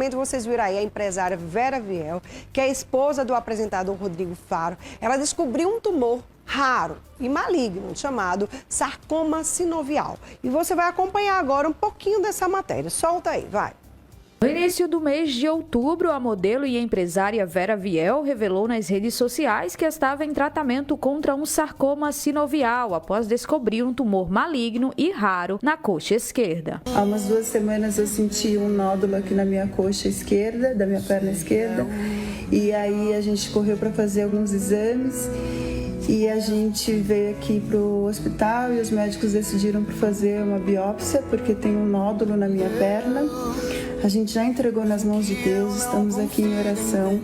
recentemente vocês viram aí a empresária Vera Viel, que é esposa do apresentador Rodrigo Faro. Ela descobriu um tumor raro e maligno chamado sarcoma sinovial. E você vai acompanhar agora um pouquinho dessa matéria. Solta aí, vai. No início do mês de outubro, a modelo e empresária Vera Viel revelou nas redes sociais que estava em tratamento contra um sarcoma sinovial após descobrir um tumor maligno e raro na coxa esquerda. Há umas 2 semanas eu senti um nódulo aqui na minha coxa esquerda, da minha perna esquerda, e aí a gente correu para fazer alguns exames e a gente veio aqui para o hospital e os médicos decidiram por fazer uma biópsia porque tem um nódulo na minha perna. A gente já entregou nas mãos de Deus, estamos aqui em oração.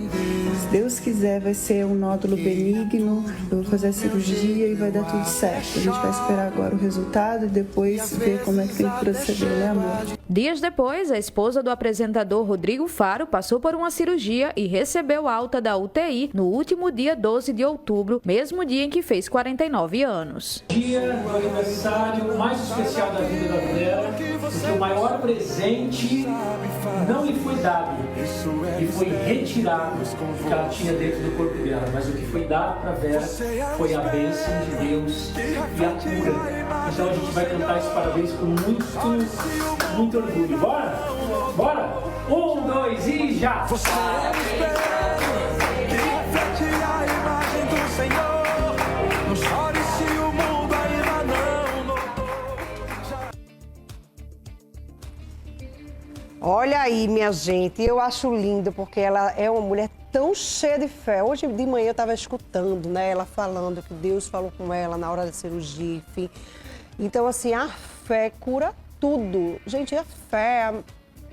Se Deus quiser, vai ser um nódulo benigno, eu vou fazer a cirurgia e vai dar tudo certo. A gente vai esperar agora o resultado e depois ver como é que tem que proceder, né, amor? Dias depois, a esposa do apresentador Rodrigo Faro passou por uma cirurgia e recebeu alta da UTI no último dia 12 de outubro, mesmo dia em que fez 49 anos. Dia do aniversário mais especial da vida da Vera, porque o maior presente não lhe foi dado, e foi retirado que ela tinha dentro do corpo dela, mas o que foi dado para Vera foi a bênção de Deus e a cura. Então a gente vai cantar esse parabéns com muito orgulho. Bora? Bora? 1, 2 e já! Você é o espelho que reflete a imagem do Senhor. Não chore se o mundo ainda não notou. Olha aí, minha gente, eu acho lindo porque ela é uma mulher tão cheia de fé. Hoje de manhã eu estava escutando, né, ela falando que Deus falou com ela na hora da cirurgia, enfim. Então, assim, a fé cura tudo. Gente, a fé,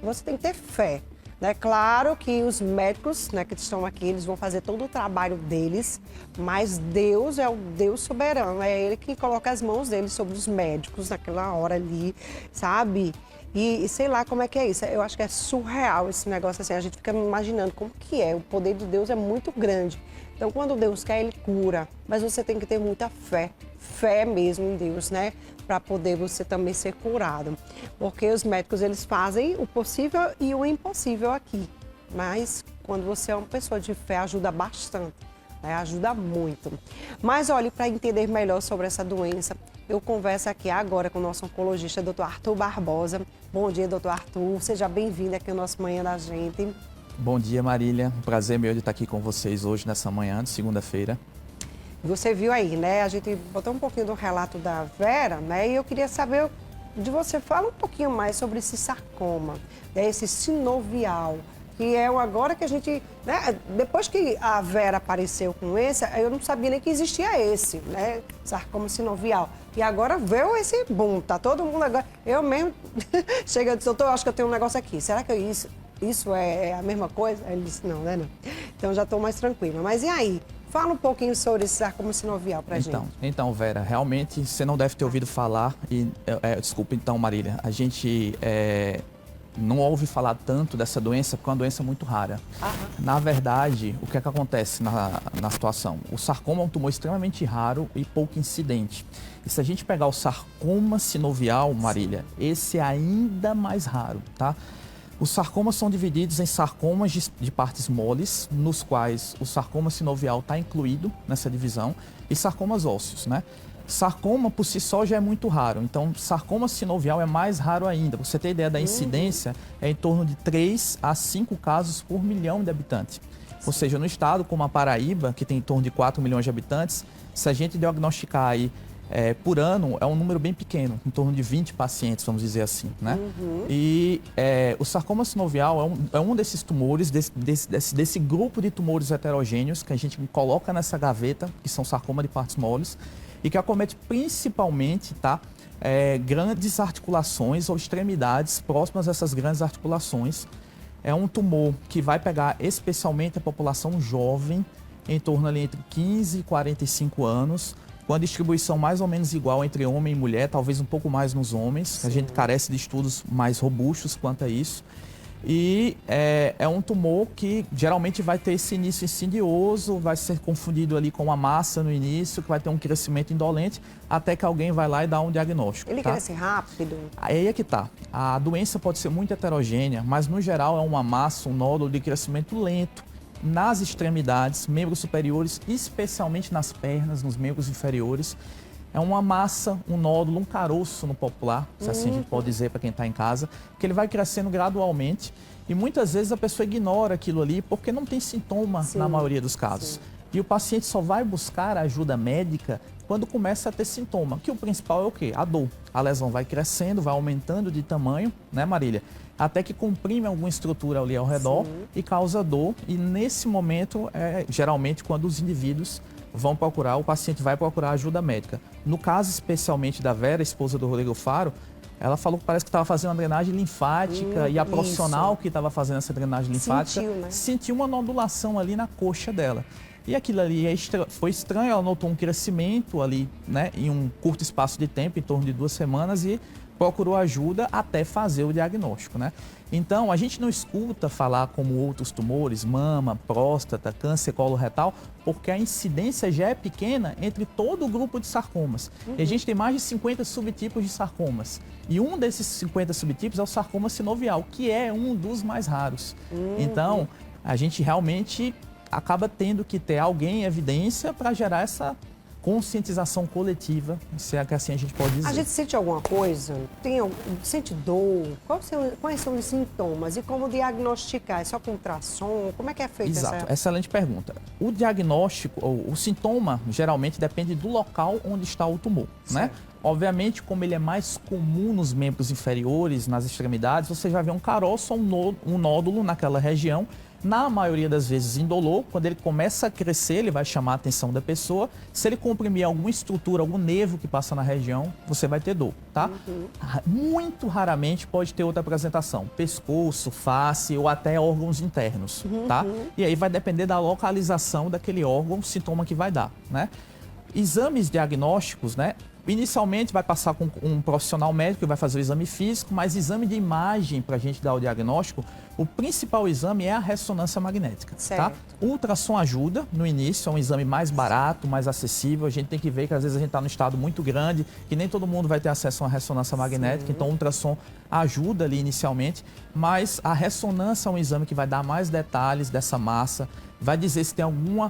você tem que ter fé, né? Claro que os médicos, né, que estão aqui, eles vão fazer todo o trabalho deles, mas Deus é o Deus soberano, é Ele que coloca as mãos dele sobre os médicos naquela hora ali, sabe? E sei lá como é que é isso. Eu acho que é surreal esse negócio assim. A gente fica imaginando como que é. O poder de Deus é muito grande. Então, quando Deus quer, Ele cura. Mas você tem que ter muita fé. Fé mesmo em Deus, né? Para poder você também ser curado. Porque os médicos, eles fazem o possível e o impossível aqui. Mas quando você é uma pessoa de fé, ajuda bastante. Né? Ajuda muito. Mas olhe, para entender melhor sobre essa doença, eu converso aqui agora com o nosso oncologista, doutor Arthur Barbosa. Bom dia, doutor Arthur. Seja bem-vindo aqui ao nosso Manhã da Gente. Bom dia, Marília. Um prazer meu de estar aqui com vocês hoje, nessa manhã de segunda-feira. Você viu aí, né? A gente botou um pouquinho do relato da Vera, né? E eu queria saber de você. Fala um pouquinho mais sobre esse sarcoma, né? Esse sinovial, que é agora que a gente, né? Depois que a Vera apareceu com esse, eu não sabia nem que existia esse, né? Sarcoma sinovial. E agora veio esse boom, tá todo mundo agora. Eu mesmo chega e disse, doutor, eu acho que eu tenho um negócio aqui. Será que isso é a mesma coisa? Ele disse, não, né? Não. Então já estou mais tranquila. Mas e aí? Fala um pouquinho sobre esse sarcoma sinovial pra gente. Então, Vera, realmente você não deve ter ouvido falar. Desculpa, então, Marília, a gente não ouve falar tanto dessa doença porque é uma doença muito rara. Na verdade, o que é que acontece na situação? O sarcoma é um tumor extremamente raro e pouco incidente. E se a gente pegar o sarcoma sinovial, Marília, esse é ainda mais raro, tá? Os sarcomas são divididos em sarcomas de partes moles, nos quais o sarcoma sinovial está incluído nessa divisão, e sarcomas ósseos, né? Sarcoma por si só já é muito raro, então sarcoma sinovial é mais raro ainda. Pra você ter ideia da incidência, é em torno de 3 a 5 casos por milhão de habitantes. Ou seja, no estado como a Paraíba, que tem em torno de 4 milhões de habitantes, se a gente diagnosticar aí por ano, é um número bem pequeno, em torno de 20 pacientes, vamos dizer assim, né? E o sarcoma sinovial é um desses tumores, desse grupo de tumores heterogêneos que a gente coloca nessa gaveta, que são sarcoma de partes moles, e que acomete principalmente, tá? Grandes articulações ou extremidades próximas a essas grandes articulações. É um tumor que vai pegar especialmente a população jovem, em torno ali entre 15 e 45 anos, com a distribuição mais ou menos igual entre homem e mulher, talvez um pouco mais nos homens. Sim. A gente carece de estudos mais robustos quanto a isso. E é um tumor que geralmente vai ter esse início insidioso, vai ser confundido ali com uma massa no início, que vai ter um crescimento indolente, até que alguém vai lá e dá um diagnóstico. Ele tá? cresce rápido? Aí é que tá. A doença pode ser muito heterogênea, mas no geral é uma massa, um nódulo de crescimento lento nas extremidades, membros superiores, especialmente nas pernas, nos membros inferiores. É uma massa, um nódulo, um caroço no popular, se assim a gente pode dizer para quem está em casa, que ele vai crescendo gradualmente e muitas vezes a pessoa ignora aquilo ali porque não tem sintoma na maioria dos casos. Sim. E o paciente só vai buscar ajuda médica quando começa a ter sintoma, que o principal é o quê? A dor. A lesão vai crescendo, vai aumentando de tamanho, né, Marília? Até que comprime alguma estrutura ali ao redor e causa dor. E nesse momento, geralmente, quando os indivíduos vão procurar, o paciente vai procurar ajuda médica. No caso especialmente da Vera, esposa do Rodrigo Faro, ela falou que parece que estava fazendo uma drenagem linfática e a profissional que estava fazendo essa drenagem linfática sentiu uma nodulação ali na coxa dela. E aquilo ali foi estranho, ela notou um crescimento ali, né, em um curto espaço de tempo, em torno de 2 semanas, e procurou ajuda até fazer o diagnóstico, né? Então, a gente não escuta falar como outros tumores, mama, próstata, câncer coloretal, porque a incidência já é pequena entre todo o grupo de sarcomas. E a gente tem mais de 50 subtipos de sarcomas. E um desses 50 subtipos é o sarcoma sinovial, que é um dos mais raros. Então, a gente realmente acaba tendo que ter alguém em evidência para gerar essa conscientização coletiva, se é que assim a gente pode dizer. A gente sente alguma coisa? Sente dor? Quais são os sintomas? E como diagnosticar? É só com ultrassom? Como é que é feito Exato, excelente pergunta. O diagnóstico, ou o sintoma, geralmente depende do local onde está o tumor, né? Obviamente, como ele é mais comum nos membros inferiores, nas extremidades, você já vê um caroço ou um nódulo naquela região. Na maioria das vezes indolor, quando ele começa a crescer, ele vai chamar a atenção da pessoa. Se ele comprimir alguma estrutura, algum nervo que passa na região, você vai ter dor, tá? Muito raramente pode ter outra apresentação, pescoço, face ou até órgãos internos, tá? E aí vai depender da localização daquele órgão, o sintoma que vai dar, né? Exames diagnósticos, né? Inicialmente vai passar com um profissional médico que vai fazer o exame físico, mas exame de imagem para a gente dar o diagnóstico, o principal exame é a ressonância magnética, tá? O ultrassom ajuda no início, é um exame mais barato, mais acessível. A gente tem que ver que às vezes a gente está num estado muito grande, que nem todo mundo vai ter acesso a uma ressonância magnética, então o ultrassom ajuda ali inicialmente, mas a ressonância é um exame que vai dar mais detalhes dessa massa, vai dizer se tem alguma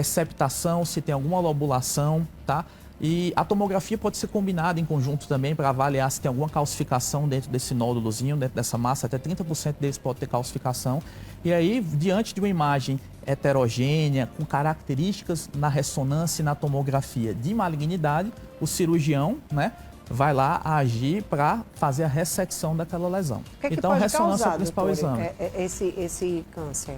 septação, se tem alguma lobulação, tá? E a tomografia pode ser combinada em conjunto também para avaliar se tem alguma calcificação dentro desse nódulozinho, dentro dessa massa, até 30% deles pode ter calcificação. E aí, diante de uma imagem heterogênea, com características na ressonância e na tomografia de malignidade, o cirurgião, né, vai lá agir para fazer a ressecção daquela lesão. O que é que então, pode a ressonância causar, é o principal doutor, exame. Esse câncer?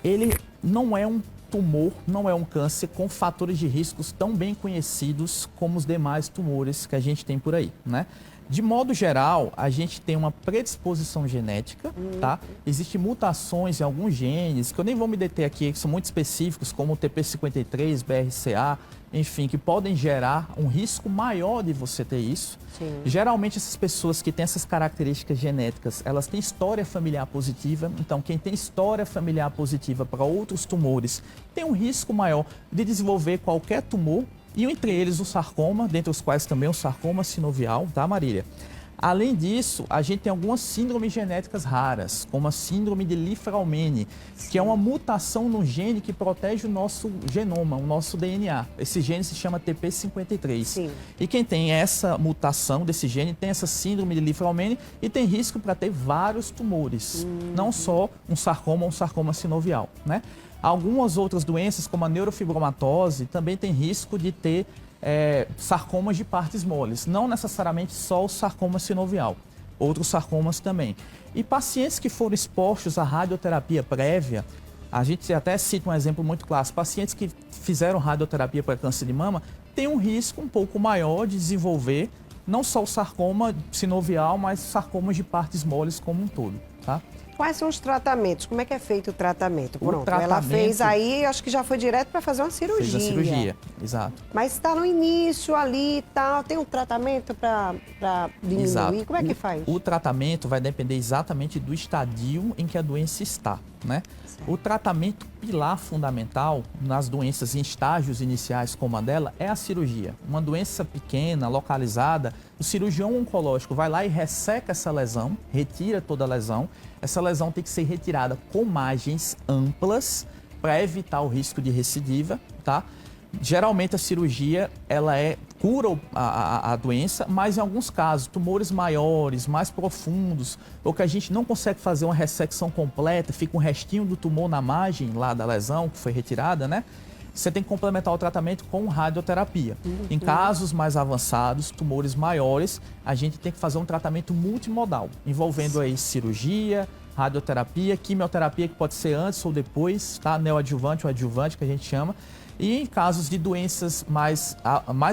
Ele não é um tumor, não é um câncer com fatores de riscos tão bem conhecidos como os demais tumores que a gente tem por aí, né? De modo geral, a gente tem uma predisposição genética, tá? Existem mutações em alguns genes, que eu nem vou me deter aqui, que são muito específicos, como o TP53, BRCA, enfim, que podem gerar um risco maior de você ter isso. Sim. Geralmente, essas pessoas que têm essas características genéticas, elas têm história familiar positiva. Então, quem tem história familiar positiva para outros tumores tem um risco maior de desenvolver qualquer tumor, e entre eles o sarcoma, dentre os quais também o sarcoma sinovial, tá, Marília? Além disso, a gente tem algumas síndromes genéticas raras, como a síndrome de Li-Fraumeni, que é uma mutação no gene que protege o nosso genoma, o nosso DNA. Esse gene se chama TP53. Sim. E quem tem essa mutação desse gene tem essa síndrome de Li-Fraumeni e tem risco para ter vários tumores, não só um sarcoma ou um sarcoma sinovial, né? Algumas outras doenças, como a neurofibromatose, também tem risco de ter sarcomas de partes moles. Não necessariamente só o sarcoma sinovial, outros sarcomas também. E pacientes que foram expostos à radioterapia prévia, a gente até cita um exemplo muito clássico, pacientes que fizeram radioterapia para câncer de mama têm um risco um pouco maior de desenvolver não só o sarcoma sinovial, mas sarcomas de partes moles como um todo, tá? Quais são os tratamentos? Como é que é feito o tratamento? Pronto, ela tratamento- fez aí, acho que já foi direto para fazer uma cirurgia. Fez a cirurgia, exato. Mas está no início ali e tal, tem um tratamento para diminuir? Exato. Como é que faz? O tratamento vai depender exatamente do estadio em que a doença está, né? O tratamento pilar fundamental nas doenças em estágios iniciais como a dela é a cirurgia. Uma doença pequena, localizada, o cirurgião oncológico vai lá e resseca essa lesão, retira toda a lesão. Essa lesão tem que ser retirada com margens amplas para evitar o risco de recidiva, tá? Geralmente a cirurgia, ela cura a doença, mas em alguns casos, tumores maiores, mais profundos, ou que a gente não consegue fazer uma ressecção completa, fica um restinho do tumor na margem lá da lesão que foi retirada, né? Você tem que complementar o tratamento com radioterapia. Em casos mais avançados, tumores maiores, a gente tem que fazer um tratamento multimodal, envolvendo aí cirurgia, radioterapia, quimioterapia, que pode ser antes ou depois, tá? Neoadjuvante ou adjuvante, que a gente chama. E em casos de doenças mais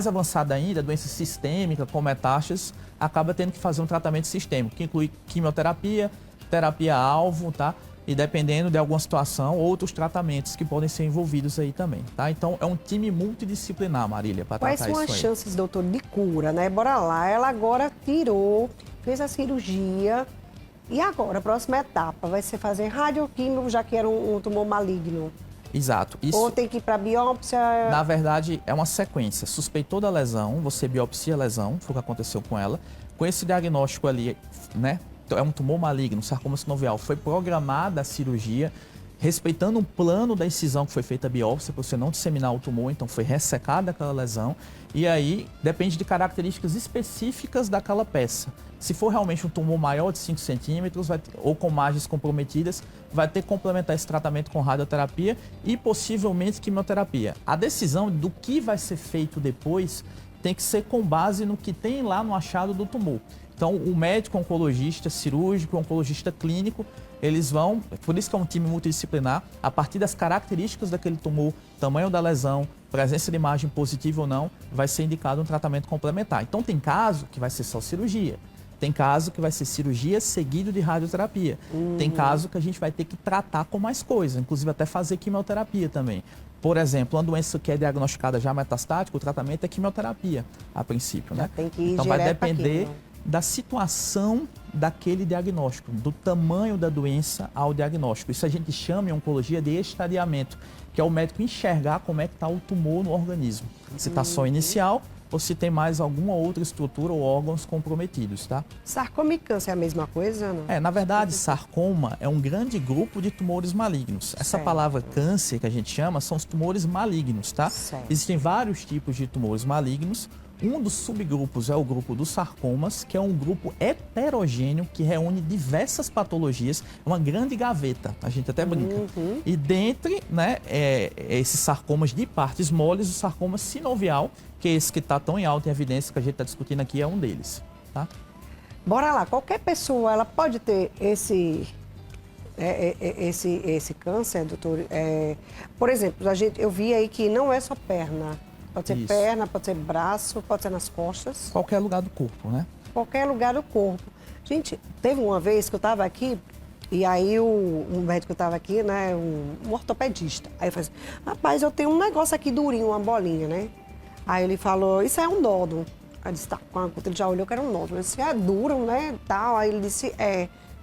avançadas ainda, doença sistêmica, como metástases, acaba tendo que fazer um tratamento sistêmico, que inclui quimioterapia, terapia-alvo, tá? E dependendo de alguma situação, outros tratamentos que podem ser envolvidos aí também, tá? Então, é um time multidisciplinar, Marília, para tratar isso aí. Quais são as chances, doutor, de cura, né? Bora lá, ela agora tirou, fez a cirurgia, e agora, a próxima etapa vai ser fazer radioquímico, já que era um tumor maligno. Exato. Isso, Ou tem que ir para biópsia? na verdade, é uma sequência. Suspeitou da lesão, você biopsia a lesão, foi o que aconteceu com ela. Com esse diagnóstico ali, né? É um tumor maligno, sarcoma sinovial. Foi programada a cirurgia, respeitando um plano da incisão que foi feita a biópsia, para você não disseminar o tumor, então foi ressecada aquela lesão. E aí, depende de características específicas daquela peça. Se for realmente um tumor maior de 5 centímetros ou com margens comprometidas, vai ter que complementar esse tratamento com radioterapia e possivelmente quimioterapia. A decisão do que vai ser feito depois tem que ser com base no que tem lá no achado do tumor. Então, o médico oncologista cirúrgico, oncologista clínico, eles vão, por isso que é um time multidisciplinar, a partir das características daquele tumor, tamanho da lesão, presença de imagem positiva ou não, vai ser indicado um tratamento complementar. Então, tem caso que vai ser só cirurgia. Tem caso que vai ser cirurgia seguido de radioterapia. Tem caso que a gente vai ter que tratar com mais coisas, inclusive até fazer quimioterapia também. Por exemplo, uma doença que é diagnosticada já metastática, o tratamento é quimioterapia, a princípio, né? Tem que ir então vai direto pra depender quimio. da situação daquele diagnóstico, do tamanho da doença ao diagnóstico. Isso a gente chama em oncologia de estadiamento, que é o médico enxergar como é que está o tumor no organismo. Se está só inicial ou se tem mais alguma outra estrutura ou órgãos comprometidos, tá? Sarcoma e câncer é a mesma coisa, não? Na verdade, sarcoma é um grande grupo de tumores malignos. Essa Certo. palavra câncer que a gente chama são os tumores malignos, tá? Certo. Existem vários tipos de tumores malignos. Um dos subgrupos é o grupo dos sarcomas, que é um grupo heterogêneo que reúne diversas patologias, uma grande gaveta, a gente até brinca. E dentre, né, esses sarcomas de partes moles, o sarcoma sinovial, que é esse que está tão em alta em evidência que a gente está discutindo aqui, é um deles, tá? Bora lá, qualquer pessoa, ela pode ter esse câncer, doutor? Por exemplo, eu vi aí que não é só perna. Pode ser Isso. perna, pode ser braço, pode ser nas costas. Qualquer lugar do corpo, né? Qualquer lugar do corpo. Gente, teve uma vez que eu estava aqui, e aí um médico que estava aqui, né, um ortopedista. Aí eu falei assim, rapaz, eu tenho um negócio aqui durinho, uma bolinha, né? Aí ele falou, isso é um nódulo. Aí eu disse, tá, quando ele já olhou que era um nódulo. Eu disse, é duro, né, tal. Aí ele disse,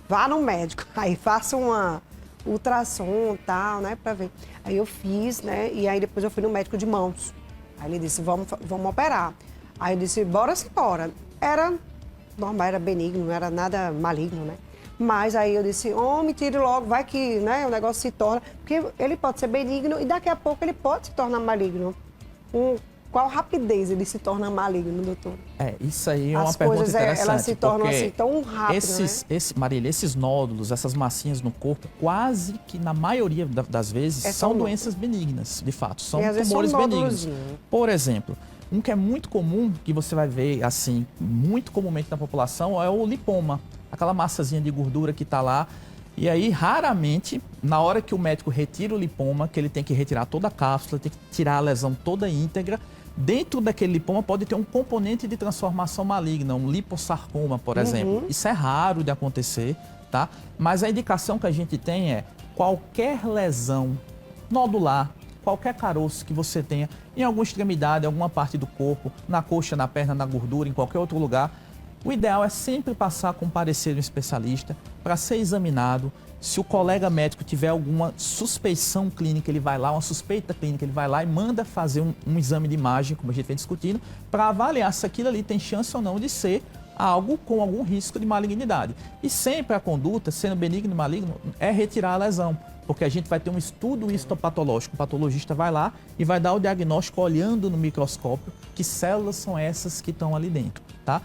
vá no médico, aí faça uma ultrassom, tal, né, pra ver. Aí eu fiz, né, e aí depois eu fui no médico de mãos. Aí ele disse, vamos operar. Aí eu disse, bora. Era normal, era benigno, não era nada maligno, né? Mas aí eu disse, homem, tire logo, vai que, né, o negócio se torna... Porque ele pode ser benigno e daqui a pouco ele pode se tornar maligno. Qual rapidez ele se torna maligno, doutor? Isso aí é uma As pergunta coisas, interessante. elas se tornam porque assim tão rápido, né? Marília, esses nódulos, essas massinhas no corpo, quase que na maioria das vezes, só são um doenças benignas, de fato. São E às vezes tumores são um benignos. nódulozinho. Por exemplo, um que é muito comum, que você vai ver, assim, muito comumente na população, é o lipoma. Aquela massazinha de gordura que está lá. E aí, raramente, na hora que o médico retira o lipoma, que ele tem que retirar toda a cápsula, tem que tirar a lesão toda íntegra, dentro daquele lipoma pode ter um componente de transformação maligna, um lipossarcoma, por exemplo. Isso é raro de acontecer, tá? Mas a indicação que a gente tem é qualquer lesão nodular, qualquer caroço que você tenha em alguma extremidade, em alguma parte do corpo, na coxa, na perna, na gordura, em qualquer outro lugar, o ideal é sempre passar com parecer de um especialista para ser examinado. Se o colega médico tiver alguma suspeição clínica, ele vai lá, uma suspeita clínica, ele vai lá e manda fazer um exame de imagem, como a gente vem discutindo, para avaliar se aquilo ali tem chance ou não de ser algo com algum risco de malignidade. E sempre a conduta, sendo benigno e maligno, é retirar a lesão, porque a gente vai ter um estudo histopatológico. O patologista vai lá e vai dar o diagnóstico olhando no microscópio que células são essas que estão ali dentro, tá?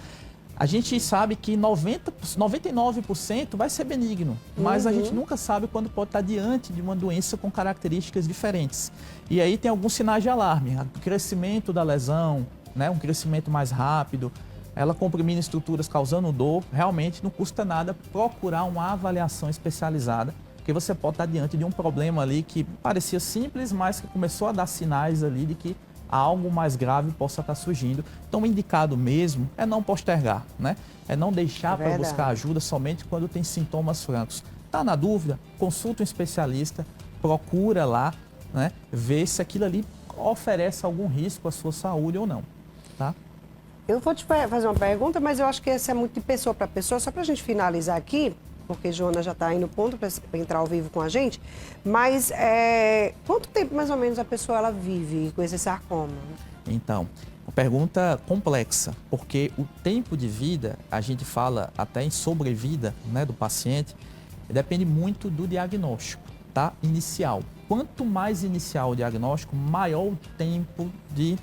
A gente sabe que 99% vai ser benigno, mas a gente nunca sabe quando pode estar diante de uma doença com características diferentes. E aí tem alguns sinais de alarme, o crescimento da lesão, né, um crescimento mais rápido, ela comprimindo estruturas causando dor, realmente não custa nada procurar uma avaliação especializada, porque você pode estar diante de um problema ali que parecia simples, mas que começou a dar sinais ali de que algo mais grave possa estar surgindo. Então, o indicado mesmo é não postergar, né? É não deixar para buscar ajuda somente quando tem sintomas francos. Tá na dúvida? Consulta um especialista, procura lá, né? Ver se aquilo ali oferece algum risco à sua saúde ou não, tá? Eu vou te fazer uma pergunta, mas eu acho que essa é muito de pessoa para pessoa. Só para a gente finalizar aqui, porque Joana já está aí no ponto para entrar ao vivo com a gente, mas quanto tempo mais ou menos a pessoa ela vive com esse sarcoma? Então, uma pergunta complexa, porque o tempo de vida, a gente fala até em sobrevida, né, do paciente, depende muito do diagnóstico, tá? Inicial. Quanto mais inicial o diagnóstico, maior o tempo de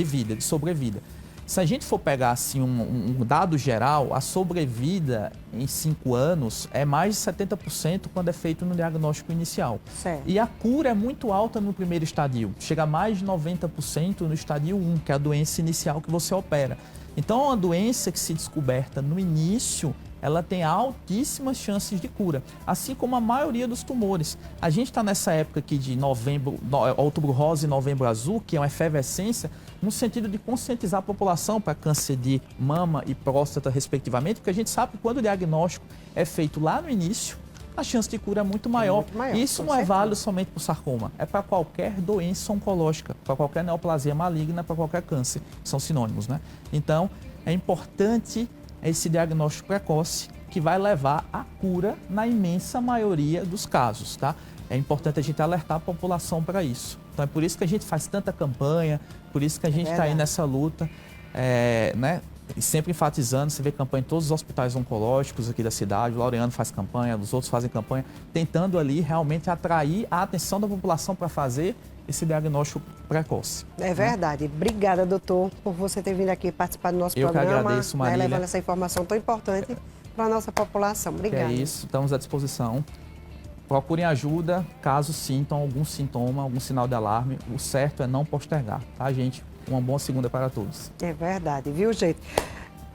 vida, de sobrevida. Se a gente for pegar assim, um dado geral, a sobrevida em 5 anos é mais de 70% quando é feito no diagnóstico inicial. Certo. E a cura é muito alta no primeiro estadio, chega a mais de 90% no estadio 1, que é a doença inicial que você opera. Então, uma doença que se descoberta no início, ela tem altíssimas chances de cura, assim como a maioria dos tumores. A gente está nessa época aqui de outubro rosa e novembro azul, que é uma efervescência, no sentido de conscientizar a população para câncer de mama e próstata, respectivamente, porque a gente sabe que quando o diagnóstico é feito lá no início, a chance de cura é muito maior. Isso não é válido somente para o sarcoma, é para qualquer doença oncológica, para qualquer neoplasia maligna, para qualquer câncer. São sinônimos, né? Então, é importante esse diagnóstico precoce que vai levar à cura na imensa maioria dos casos, tá? É importante a gente alertar a população para isso. Então é por isso que a gente faz tanta campanha, por isso que a gente está aí nessa luta, né? E sempre enfatizando, você vê campanha em todos os hospitais oncológicos aqui da cidade, o Laureano faz campanha, os outros fazem campanha, tentando ali realmente atrair a atenção da população para fazer esse diagnóstico precoce. É verdade. Obrigada, doutor, por você ter vindo aqui participar do nosso programa. Eu que agradeço, Marília. Levando essa informação tão importante para a nossa população. Obrigada. É isso, estamos à disposição. Procurem ajuda caso sintam algum sintoma, algum sinal de alarme. O certo é não postergar, tá, gente? Uma boa segunda para todos. É verdade, viu, gente?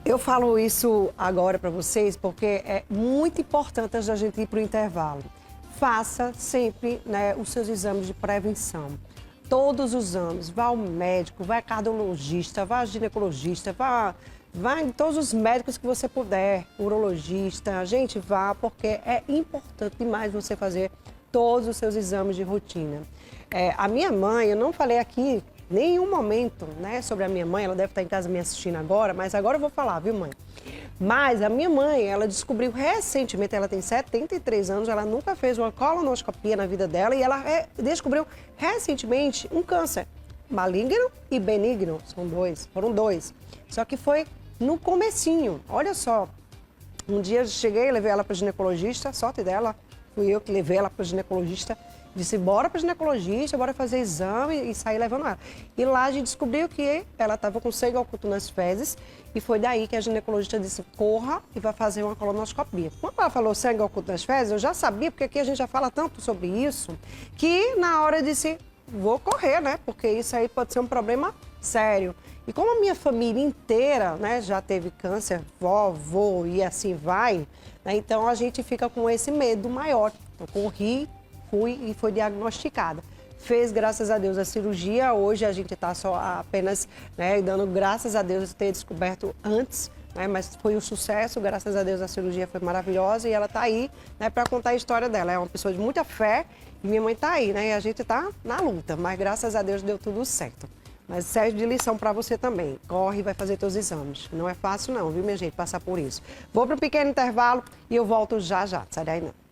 Eu falo isso agora para vocês porque é muito importante antes da gente ir para o intervalo. Faça sempre, né, os seus exames de prevenção. Todos os anos, vá ao médico, vá ao cardiologista, vá ao ginecologista, vá em todos os médicos que você puder, urologista. Gente, vá, porque é importante demais você fazer todos os seus exames de rotina. A minha mãe, eu não falei aqui nenhum momento, né, sobre a minha mãe, ela deve estar em casa me assistindo agora, mas agora eu vou falar, viu, mãe? Mas a minha mãe, ela descobriu recentemente, ela tem 73 anos, ela nunca fez uma colonoscopia na vida dela e ela descobriu recentemente um câncer maligno e benigno, foram dois. Só que foi no comecinho, olha só, um dia eu cheguei, levei ela para o ginecologista, sorte dela, fui eu que levei ela para o ginecologista, disse, bora para o ginecologista, bora fazer exame e saí levando ela. E lá a gente descobriu que ela estava com sangue oculto nas fezes e foi daí que a ginecologista disse, corra e vai fazer uma colonoscopia. Quando ela falou sangue oculto nas fezes, eu já sabia, porque aqui a gente já fala tanto sobre isso, que na hora eu disse, vou correr, né? Porque isso aí pode ser um problema sério. E como a minha família inteira, né, já teve câncer, vovô e assim vai, né, então a gente fica com esse medo maior. Eu corri, fui e foi diagnosticada. Fez, graças a Deus, a cirurgia. Hoje a gente está só apenas, né, dando graças a Deus ter descoberto antes, né? Mas foi um sucesso, graças a Deus a cirurgia foi maravilhosa e ela está aí, né, para contar a história dela. É uma pessoa de muita fé e minha mãe está aí, né? E a gente está na luta, mas graças a Deus deu tudo certo. Mas serve de lição para você também. Corre e vai fazer seus exames. Não é fácil não, viu, minha gente, passar por isso. Vou para um pequeno intervalo e eu volto já já. Sai daí não.